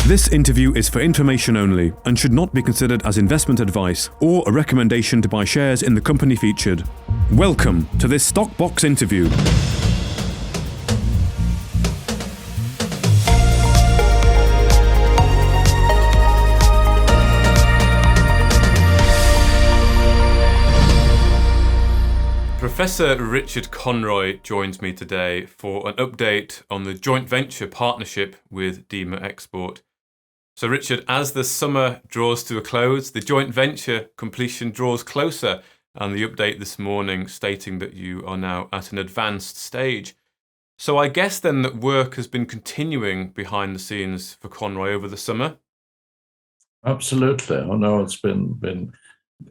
This interview is for information only and should not be considered as investment advice or a recommendation to buy shares in the company featured. Welcome to this Stock Box interview. Professor Richard Conroy joins me today for an update on the joint venture partnership with DEMA Export. So Richard, as the summer draws to a close, the joint venture completion draws closer, and the update this morning stating that you are now at an advanced stage. So I guess then that work has been continuing behind the scenes for Conroy over the summer? Absolutely. Oh no, it's been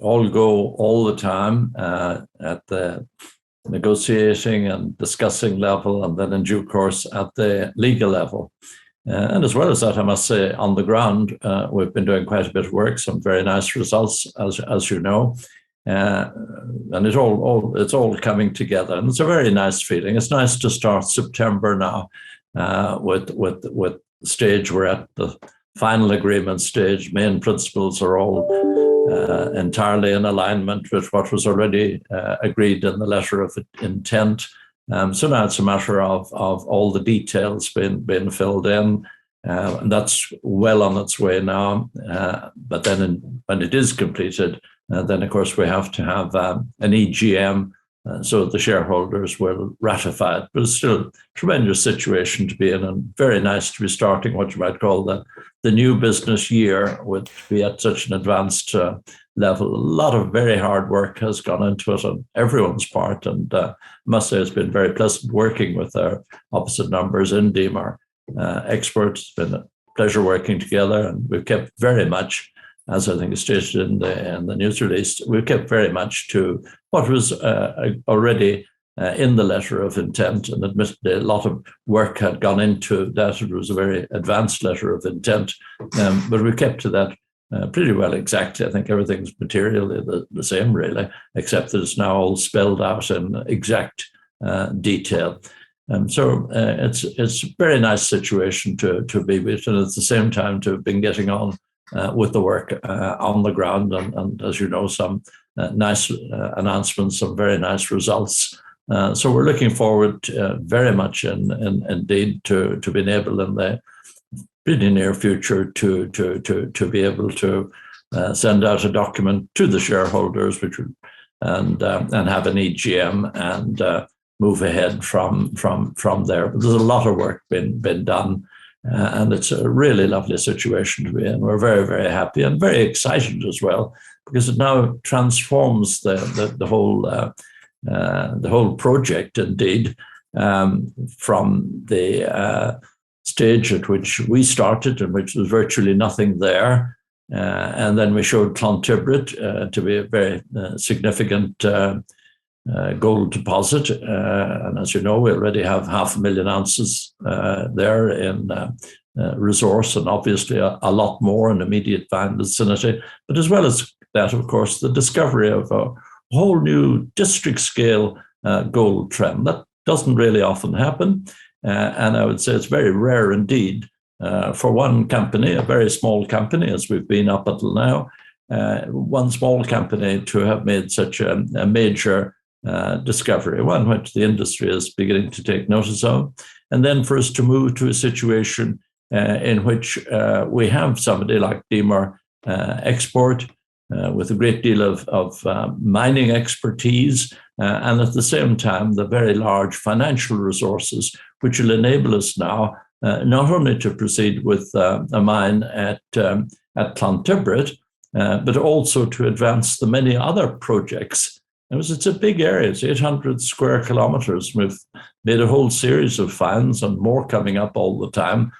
all go all the time at the negotiating and discussing level, and then in due course at the legal level. And as well as that, I must say, on the ground, we've been doing quite a bit of work, some very nice results, as you know. And it's all coming together, and it's a very nice feeling. It's nice to start September now with the stage we're at, the final agreement stage. Main principles are all entirely in alignment with what was already agreed in the letter of intent. So now it's a matter of all the details being filled in, and that's well on its way now. But then when it is completed, then of course we have to have an EGM, so the shareholders will ratify it. But it's still a tremendous situation to be in, and very nice to be starting what you might call the new business year, with be at such an advanced level. A lot of very hard work has gone into it on everyone's part, and I must say it's been very pleasant working with our opposite numbers in DEMA Export. It's been a pleasure working together, and we've kept very much, as I think is stated in the news release, we've kept very much to what was already in the letter of intent, and admittedly a lot of work had gone into that. It was a very advanced letter of intent, but we kept to that pretty well exactly. I think everything's materially the same, really, except that it's now all spelled out in exact detail. So it's a very nice situation to be with, and at the same time to have been getting on with the work on the ground, and as you know, some nice announcements, some very nice results. So we're looking forward very much indeed to being able in the pretty near future to be able to send out a document to the shareholders, and have an EGM and move ahead from there. But there's a lot of work been done. And it's a really lovely situation to be in. We're very, very happy and very excited as well, because it now transforms the whole project, indeed, from the stage at which we started, in which there was virtually nothing there. And then we showed Clontibret to be a very significant gold deposit, and as you know, we already have 500,000 ounces there in resource, and obviously a lot more in immediate vicinity. But as well as that, of course, the discovery of a whole new district scale gold trend that doesn't really often happen, and I would say it's very rare indeed for one company, a very small company as we've been up until now, one small company to have made such a major discovery, one which the industry is beginning to take notice of. And then for us to move to a situation in which we have somebody like DEMA Export with a great deal of mining expertise, and at the same time the very large financial resources, which will enable us now not only to proceed with a mine at Clontibret, but also to advance the many other projects. It's a big area. It's 800 square kilometers. We've made a whole series of finds and more coming up all the time.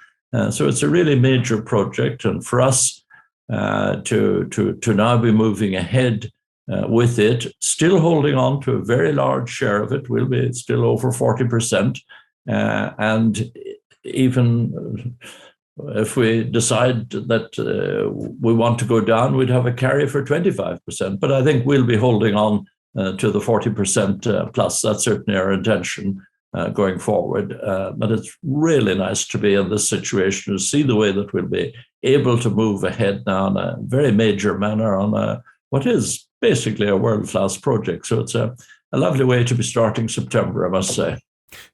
So it's a really major project. And for us to now be moving ahead with it, still holding on to a very large share of it, we'll be still over 40%. And even if we decide that we want to go down, we'd have a carry for 25%. But I think we'll be holding on to the 40% plus. That's certainly our intention. going forward. But it's really nice to be in this situation, to see the way that we'll be able to move ahead now in a very major manner on what is basically a world-class project. So it's a lovely way to be starting September, I must say.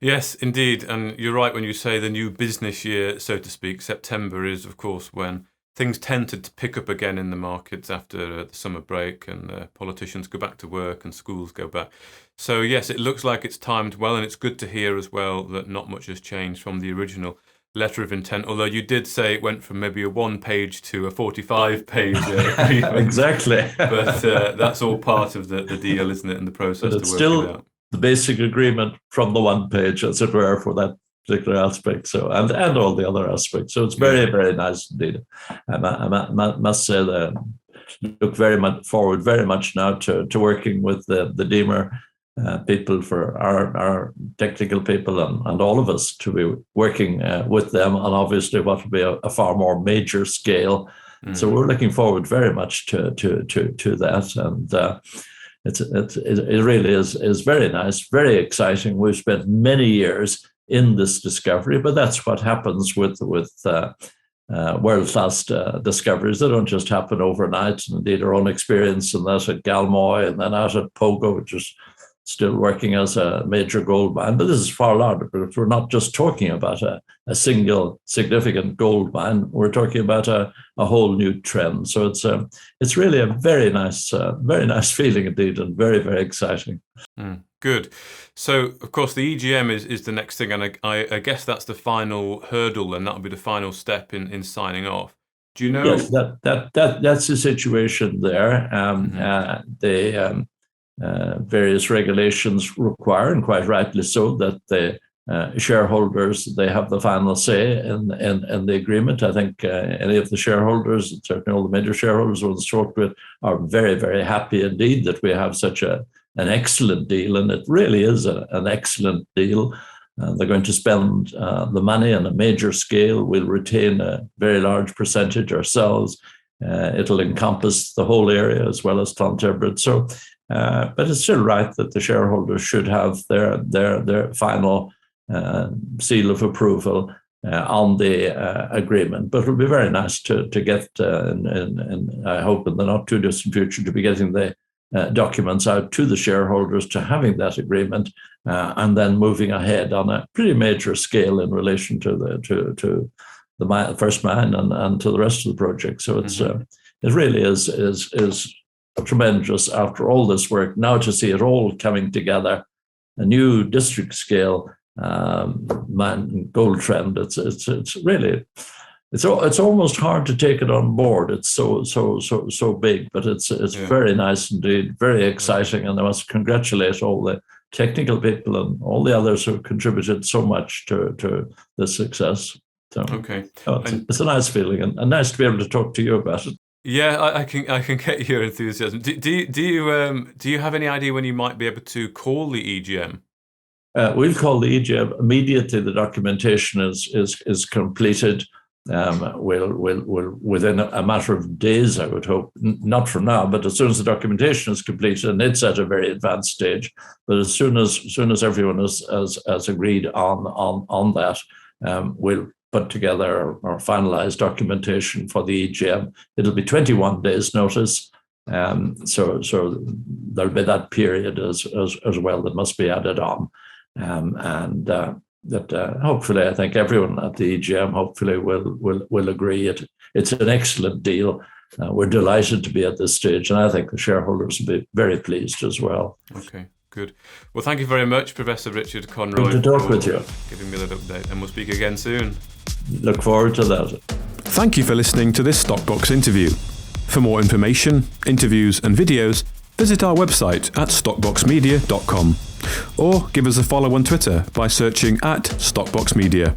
Yes, indeed. And you're right when you say the new business year, so to speak. September is, of course, when things tend to pick up again in the markets after the summer break, and politicians go back to work and schools go back. So yes, it looks like it's timed well, and it's good to hear as well that not much has changed from the original letter of intent, although you did say it went from maybe a 1-page to a 45-page agreement. Exactly. But that's all part of the deal, isn't it, and the process to work still it out. The basic agreement from the 1 page, as it were, for that particular aspect. So and all the other aspects. So it's very, very nice indeed. I must say that look very much forward very much now to working with the DEMA people, for our technical people and all of us to be working with them on obviously what will be a far more major scale. So we're looking forward very much to that, and it really is very nice, very exciting. We've spent many years in this discovery, but that's what happens with world-class discoveries. They don't just happen overnight. And indeed, our own experience in that at Galmoy and then out at Pogo, which is still working as a major gold mine. But this is far larger, because we're not just talking about a single significant gold mine. We're talking about a whole new trend. So it's really a very nice feeling indeed, and very, very exciting. Good. So, of course, the EGM is the next thing, and I guess that's the final hurdle, and that'll be the final step in signing off. Do you know? Yes, that's the situation there. Various regulations require, and quite rightly so, that the shareholders, they have the final say in the agreement. I think any of the shareholders, certainly all the major shareholders who spoke with, are very, very happy indeed that we have such an excellent deal, and it really is an excellent deal. They're going to spend the money on a major scale. We'll retain a very large percentage ourselves. It'll encompass the whole area as well as Clontarf. So, but it's still right that the shareholders should have their final seal of approval on the agreement. But it'll be very nice to get, and I hope in the not too distant future, to be getting the documents out to the shareholders, to having that agreement, and then moving ahead on a pretty major scale in relation to the first mine and to the rest of the project. So it's it really is tremendous after all this work now to see it all coming together, a new district scale mine gold trend. It's really. It's almost hard to take it on board. It's so big, but it's very nice indeed, very exciting, and I must congratulate all the technical people and all the others who contributed so much to the success. So, okay, it's a nice feeling, and nice to be able to talk to you about it. Yeah, I can get your enthusiasm. Do you have any idea when you might be able to call the EGM? We'll call the EGM immediately the documentation is completed. We'll within a matter of days, I would hope, not from now, but as soon as the documentation is completed, and it's at a very advanced stage, but as soon as everyone has agreed on that, we'll put together or finalize documentation for the EGM. It'll be 21 days notice, so there'll be that period as well that must be added on, that hopefully, I think everyone at the EGM hopefully will agree. It's an excellent deal. We're delighted to be at this stage, and I think the shareholders will be very pleased as well. Okay, good. Well, thank you very much, Professor Richard Conroy, good to talk with you, giving me that update, and we'll speak again soon. Look forward to that. Thank you for listening to this Stockbox interview. For more information, interviews and videos, visit our website at stockboxmedia.com or give us a follow on Twitter by searching @StockboxMedia.